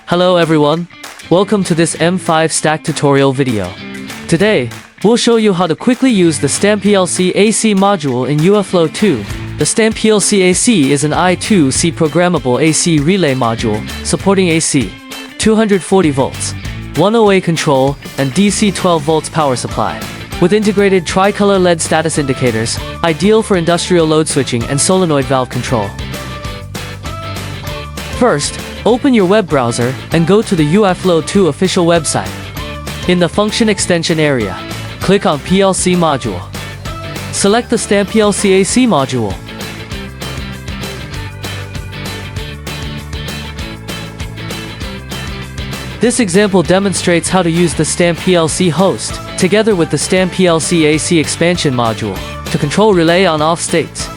Hello everyone, welcome to this M5 stack tutorial video. Today, we'll show you how to quickly use the StamPLC AC module in UFlow 2. The StamPLC AC is an I2C programmable AC relay module, supporting AC, 240 volts, 108 control, and DC 12 volts power supply. With integrated tricolor LED status indicators, ideal for industrial load switching and solenoid valve control. First, open your web browser and go to the UFlow 2 official website. In the function extension area, click on PLC module. Select the StamPLC AC module. This example demonstrates how to use the StamPLC host, together with the StamPLC AC expansion module, to control relay on-off states.